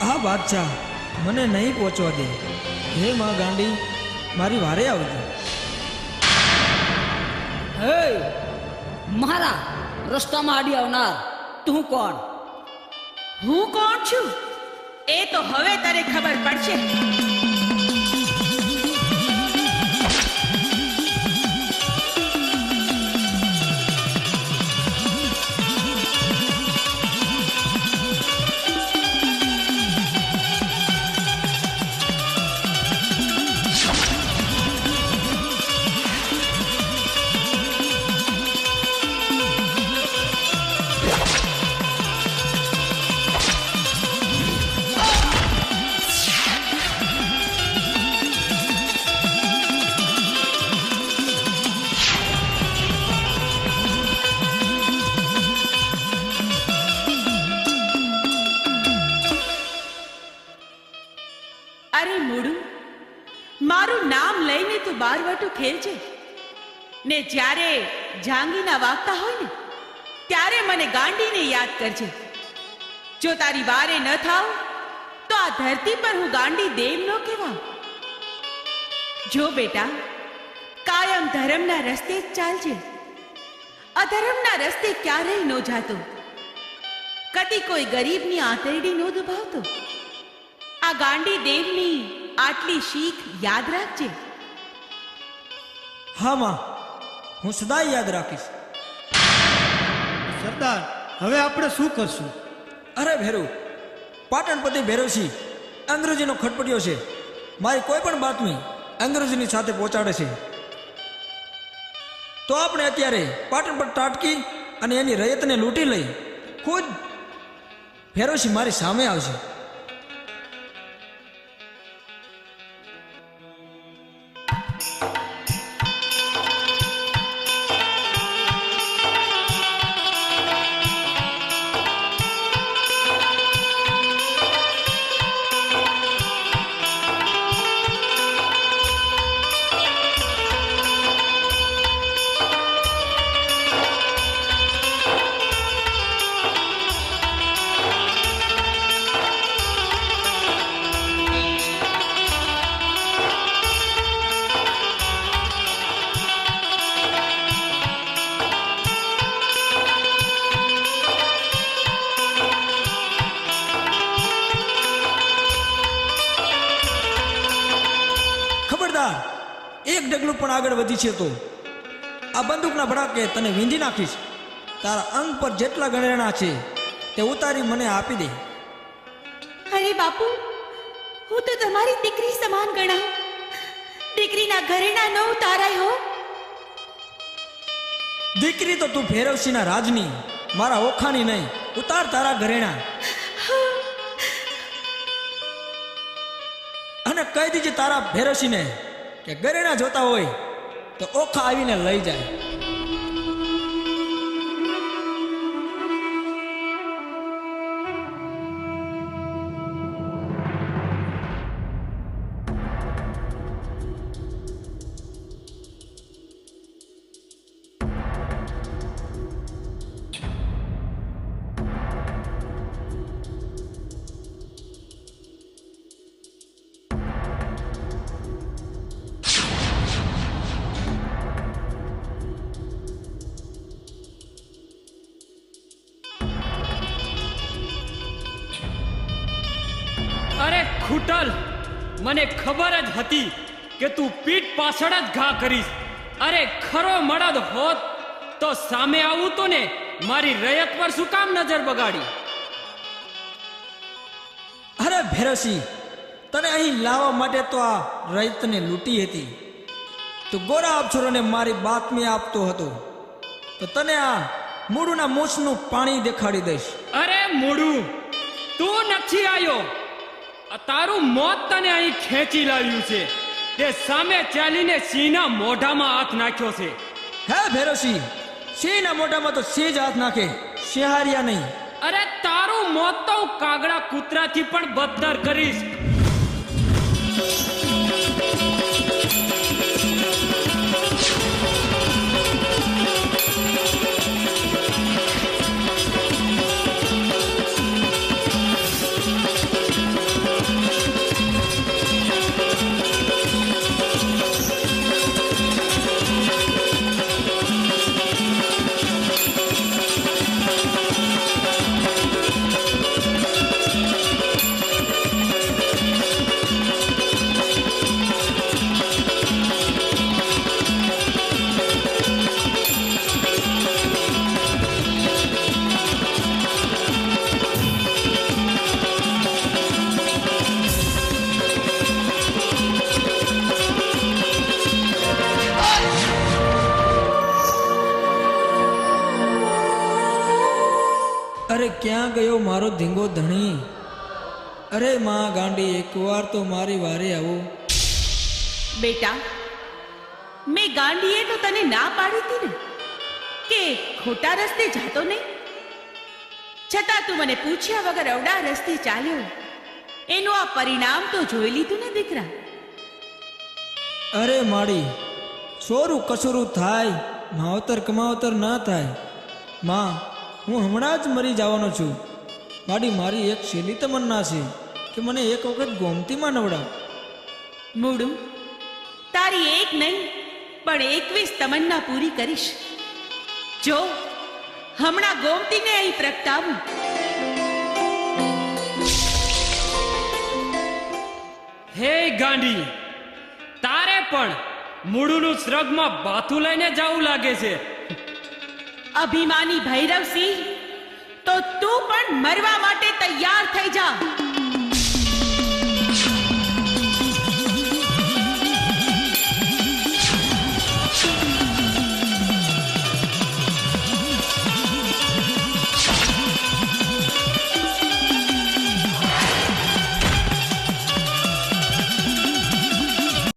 આ બાદશાહ મને નહીં પહોંચવા દે. હે માં ગાંડી, મારી વારે આવજો. હે મારા રસ્તામાં આડી આવનાર તું કોણ? હું કોણ છું એ તો હવે તારે ખબર પડશે. અરે મૂડું, મારું નામ લઈને તું બારવટું ખેલજે ને જ્યારે જાંગીના વાગતા હોય ને ત્યારે મને ગાંડીને યાદ કરજે. જો તારી વારે ન થાવ તો આ ધરતી પર હું ગાંડી દેવ ન કહેવાઉં. જો બેટા, કાયમ ધર્મના રસ્તે જ ચાલજે. અધર્મના રસ્તે ક્યારેય ન જાતો. કદી કોઈ ગરીબની આંતરડી ન દુભાવતો. આ ગાંડી દેવની આટલી શીખ યાદ રાખજે. હા માં, હું સદાય યાદ રાખીશ. સરદાર, હવે આપણે શું કરશું? અરે ભેરુ, પાટણપતિ ભેરવસિંહ અંગ્રેજીનો ખટપટીયો છે. મારી કોઈ પણ બાતમી અંગ્રેજીની સાથે પહોંચાડે છે. તો આપણે અત્યારે પાટણ પર તાટકી અને એની રયતને લૂંટી લઈ ખુદ ભેરવસિંહ મારી સામે આવશે. એક ડગલું પણ આગળ વધી છે તો આ બંદૂકના ભડાકે તને વીંધી નાખીશ. તારા અંગ પર જેટલા ગણેણા છે તે ઉતારી મને આપી દે. અરે બાપુ, હું તો તમારી દીકરી સમાન ગણાઉં. દીકરીના ઘરેણા ન ઉતારાય હો. દીકરી તો તું ભૈરવસિંહના રાજની, મારા ઓખાની નહીં. ઉતાર તારા ઘરેણા અને કહી દીજે તારા ભૈરવસિંહને કે ઘરેણા જોતા હોય તો ઓખા આવીને લઈ જાય. અરે ખૂટલ, મને ખબર જ હતી કે તું પીઠ પાછળ જ ઘા કરીશ. અરે ખરો મળદ હોત તો સામે આવું તો ને મારી રયત પર શું કામ નજર બગાડી? અરે ભૈરવસિંહ, તને અહીં લાવવા માટે તો આ રયતને લૂંટી હતી. તું ગોરા અપસરોને મારી બાતમી આપતો હતો તો તને આ મૂળુના મૂછનું પાણી દેખાડી દઈશ. અરે મૂળું, તું નથી આવ્યો. તારું મોત તને અહીં ખેંચી લાવ્યું છે. તે સામે ચાલીને સિંહના મોઢામાં હાથ નાખ્યો છે. હે ભૈરવસિંહ, સિંહના મોઢામાં તો સિંહ જ હાથ નાખે, શિહારિયા નહીં. અરે તારું મોત તો હું કાગડા કૂતરાથી પણ બદતર કરીશ. ગયો મારો ધીંગો ધણી. અરે માં ગાંડી, એકવાર તો મારી વારે આવો. બેટા, મેં ગાંડીએ તો તને ના પાડી હતી ને કે ખોટા રસ્તે જાતો નહીં. છતાં તું મને પૂછ્યા વગર અવડા રસ્તે ચાલ્યો. એનું આ પરિણામ તો જોઈ લીધું ને દીકરા. અરે માડી, સોરું કસુરું થાય, માવતર કમાવતર ના થાય. માં, હું હમણાં જ મરી જવાનો છું. માડી, મારી એક છેલ્લી તમન્ના છે કે મને એક વખત ગોમતીમાં નવડાવ. મૂડું, તારી એક નહીં પણ 21 તમન્ના પૂરી કરીશ. જો હમણાં ગોમતીને અહીં પ્રગટાવું. હે ગાંડી, તારે પણ મૂળુનું શ્રગમાં બાથું લઈને જાવું લાગે છે. અભિમાની ભૈરવસિંહ, તો તું પણ મરવા માટે તૈયાર થઈ